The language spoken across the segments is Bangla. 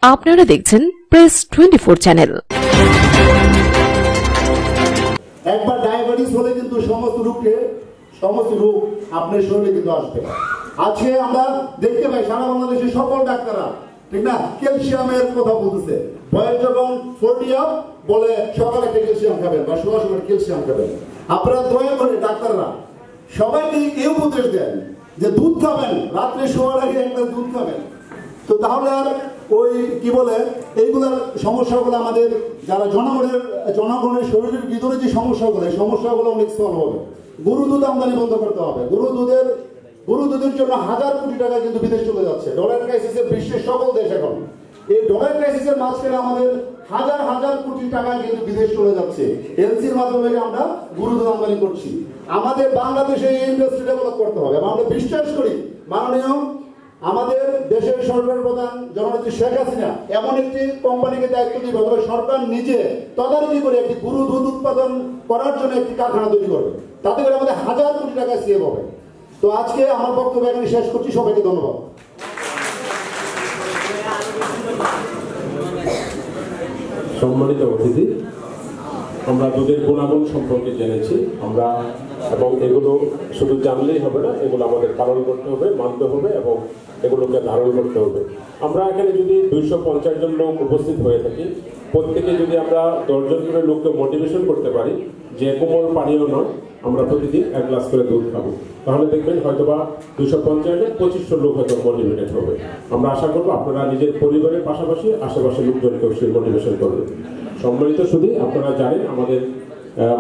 আপনারা দেখছেন প্রেস 24 চ্যানেল। একবার ডায়াবেটিস হলে কিন্তু সমস্ত রোগ আপনার শরীরে কিন্তু আসবে। আজকে আমরা দেখতে পাই সারা বাংলাদেশের সকল ডাক্তাররা ঠিক না ক্যালসিয়ামের কথা বলতেছে। বয়স যখন 40 আপ বলে সকালে একটা ক্যালসিয়াম খাবেন বা সকালে ক্যালসিয়াম খাবেন। আপনারা দয়া করে ডাক্তাররা সবাইকে এই উপদেশ দেন যে দুধ খাবেন, রাত্রে শোয়ার আগে একটা দুধ খাবেন। তো তাহলে আর ওই কি বলে এইগুলোর সমস্যাগুলো আমাদের যারা জনগণের শরীরের ভিতরে যে সমস্যাগুলো অনেক সলভ হবে। গরু দুধ আমদানি বন্ধ করতে হবে। গরু দুধের জন্য হাজার কোটি টাকা কিন্তু বিদেশ চলে যাচ্ছে। ডলার ক্রাইসিসের বিশ্বের সকল দেশ এখন এই ডলার ক্রাইসিসের মাঝখানে আমাদের হাজার হাজার কোটি টাকা কিন্তু বিদেশ চলে যাচ্ছে। এলসির মাধ্যমে আমরা গরু দুধ আমদানি করছি। আমাদের বাংলাদেশে এই ইন্ডাস্ট্রি ডেভেলপ করতে হবে। আমরা বিশ্বাস করি মাননীয় আমাদের দেশের সরকার প্রধান জননেত্রী শেখ হাসিনা এমন একটি কোম্পানিকে দায়িত্ব দিবে অথবা সরকার নিজে তদারকি করে একটি গরু দুধ উৎপাদন করার জন্য একটি কারখানা তৈরি করবে। তাতে করে আমাদের হাজার কোটি টাকা সেভ হবে। তো আজকে আমার বক্তব্য এখানে শেষ করছি। সবাইকে ধন্যবাদ। সম্মানিত অতিথি, আমরা দুধের গুণাগুণ সম্পর্কে জেনেছি আমরা, এবং এগুলো শুধু জানলেই হবে না, এগুলো আমাদের পালন করতে হবে, মানতে হবে এবং এগুলোকে ধারণ করতে হবে। আমরা এখানে যদি 250 জন লোক উপস্থিত হয়ে থাকি, প্রত্যেকে যদি আমরা 10 জন করে লোককে মোটিভেশন করতে পারি যে কোমল পানীয় নয়, আমরা প্রতিদিন 1 গ্লাস করে দুধ খাবো, তাহলে দেখবেন হয়তোবা 250-2500 লোক হয়তো মোটিভেটেড হবে। আমরা আশা করবো আপনারা নিজের পরিবারের পাশাপাশি আশেপাশে লোকজনকেও সেই মোটিভেশন করবেন। সম্মানিত শুধু আপনারা জানেন আমাদের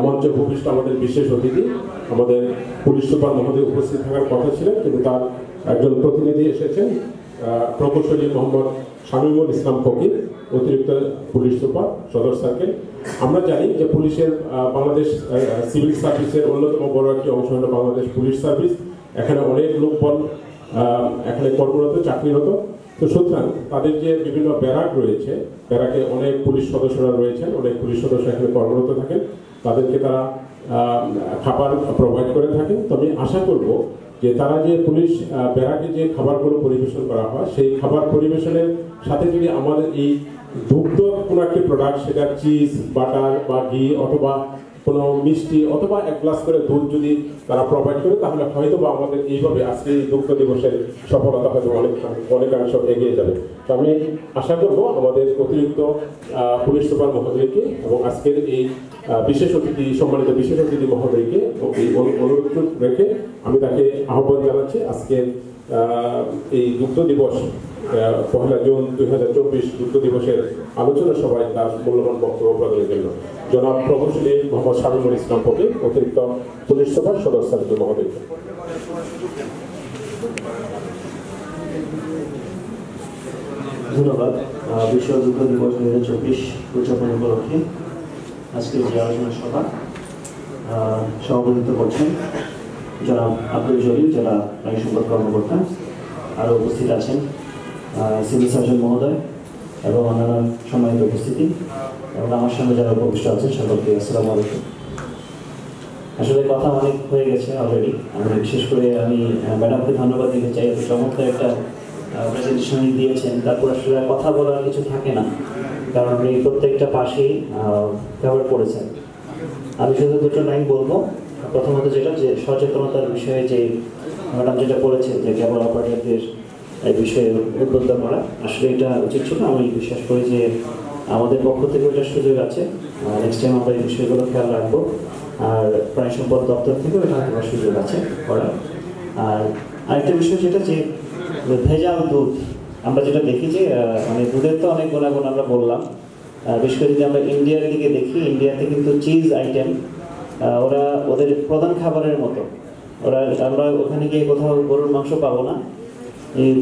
মঞ্চে ভূমিষ্ঠ আমাদের বিশেষ অতিথি আমাদের পুলিশ সুপার মহোদয় উপস্থিত থাকার কথা ছিলেন, কিন্তু তার একজন প্রতিনিধি এসেছেন, প্রকৌশলী মোহাম্মদ শামীমুল ইসলাম ফকির, অতিরিক্ত পুলিশ সুপার সদর সার্কেল। আমরা জানি যে পুলিশের বাংলাদেশ সিভিল সার্ভিসের অন্যতম বড় একটি অংশ হল বাংলাদেশ পুলিশ সার্ভিস। এখানে অনেক লোকবল এখানে কর্মরত, চাকরিরত। তো সুতরাং তাদের যে বিভিন্ন ব্যারাক রয়েছে, ব্যারাকে অনেক পুলিশ সদস্যরা রয়েছেন, অনেক পুলিশ সদস্য এখানে কর্মরত থাকেন, তাদেরকে তারা খাবার প্রোভাইড করে থাকেন। তো আমি আশা করব যে তারা যে পুলিশ ব্যারাকে যে খাবারগুলো পরিবেশন করা হয়, সেই খাবার পরিবেশনের সাথে যদি আমাদের এই দুগ্ধ কোনো একটি প্রোডাক্ট, সেটা চিজ, বাটার বা ঘি অথবা কোনো মিষ্টি অথবা 1 গ্লাস করে দুধ যদি তারা প্রোভাইড করে, তাহলে হয়তো বা আমাদের এইভাবে আজকে এই দুগ্ধ দিবসের সফলতা হয়তো অনেকাংশ এগিয়ে যাবে। তো আমি আশা করব আমাদের অতিরিক্ত পুলিশ সুপার মহোদয়কে এবং আজকের এই সম্মানিত বিশেষ অতিথি মহোদয়কে এই অনুরোধ রেখে আমি তাকে আহ্বান জানাচ্ছি আজকের এই দুগ্ধ দিবস 1 জুন 2024 দুগ্ধ দিবসের আলোচনা সভায় তার মূল্যবান বক্তব্য প্রদানের জন্য জনাব প্রকৌশলী মোহাম্মদ শামীমুল ইসলাম ফকির, অতিরিক্ত পুলিশ সুপার সদর সার্কেল মহোদয়। ধন্যবাদ। বিশ্ব দুগ্ধ দিবস 2024 উদযাপন উপলক্ষে আজকের যে আলোচনা সভা সভাপতিত্ব করছেন জনাব আব্দুল জলিল, জেলা প্রাণী সম্পদ কর্মকর্তা। আরও উপস্থিত আছেন সিভিল সার্জন মহোদয় এবং অন্যান্য সম্মানিত উপস্থিতি, এবং আমার সঙ্গে যারা উপবিষ্ট আছেন সকলকে আসসালামু আলাইকুম। আসলে কথা অনেক হয়ে গেছে অলরেডি। বিশেষ করে আমি ম্যাডামকে ধন্যবাদ দিতে চাই, এত চমৎকার একটা প্রেজেন্টেশন দিয়েছেন। তারপর আসলে কথা বলার কিছু থাকে না, কারণ এই প্রত্যেকটা পাশেই ব্যবহার করেছেন। আমি শুধু 2টো লাইন বলবো। প্রথমত যেটা যে সচেতনতার বিষয়ে যে ম্যাডাম যেটা বলেছেন যে কেবল অপারেটরদের এই বিষয়ে উদ্বুদ্ধ করা, আসলে এটা উচিত ছিল। আমি বিশ্বাস করি যে আমাদের পক্ষ থেকে ওটার সুযোগ আছে। নেক্সট টাইম আমরা এই বিষয়গুলো খেয়াল রাখবো। আর প্রাণী সম্পদ দপ্তর থেকেও এটা থাকার সুযোগ আছে করার। আর আরেকটা বিষয় যেটা যে ভেজাল দুধ, আমরা যেটা দেখি যে মানে দুধের তো অনেক গুণাগুণ আমরা বললাম। বিশেষ করে যদি আমরা ইন্ডিয়ার দিকে দেখি, ইন্ডিয়াতে কিন্তু চিজ আইটেম ওরা ওদের প্রধান খাবারের মতো। আমরা ওখানে গিয়ে কোথাও গরুর মাংস পাবো না,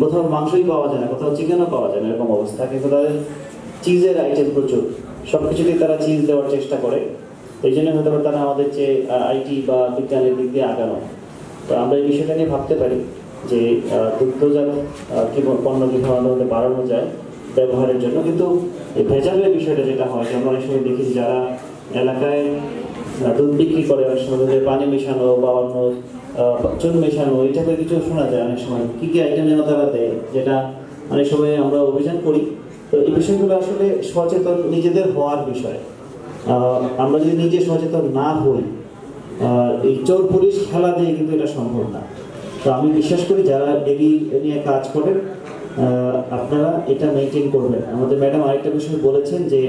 কোথাও মাংসই পাওয়া যায় না, কোথাও চিকেনও পাওয়া যায় না, এরকম অবস্থা। কিন্তু তাদের চিজের আইটেম প্রচুর, সব কিছুতেই তারা চিজ দেওয়ার চেষ্টা করে। এই জন্য হয়তো তারা আমাদের যে আইটি বা বিজ্ঞানের দিক দিয়ে আগানো। তো আমরা এই বিষয়টা নিয়ে ভাবতে পারি যে দুগ্ধজাত পণ্য কীভাবে বাড়ানো যায় ব্যবহারের জন্য। কিন্তু এই ভেজালের বিষয়টা যেটা হয়, আমরা অনেক সময় দেখি যারা এলাকায় দুধ বিক্রি করে, অনেক সময় দুধের পানি মেশানো বা অন্য চুন মেশানো এই টাইপের কিছু শোনা যায় অনেক সময়। কী কী আইটেম যেন তারা দেয়, যেটা অনেক সময় আমরা অভিযান করি তো এই বিষয়গুলো আসলে সচেতন নিজেদের হওয়ার বিষয়। আমরা যদি নিজে সচেতন না হই, এই চোর পুলিশ খেলা দিয়ে কিন্তু এটা সম্ভব না। তো আমি বিশ্বাস করি যারা ডেলি নিয়ে কাজ করেন আপনারা এটা মেনটেন করবেন। আমাদের ম্যাডাম আরেকটা বিষয় বলেছেন যে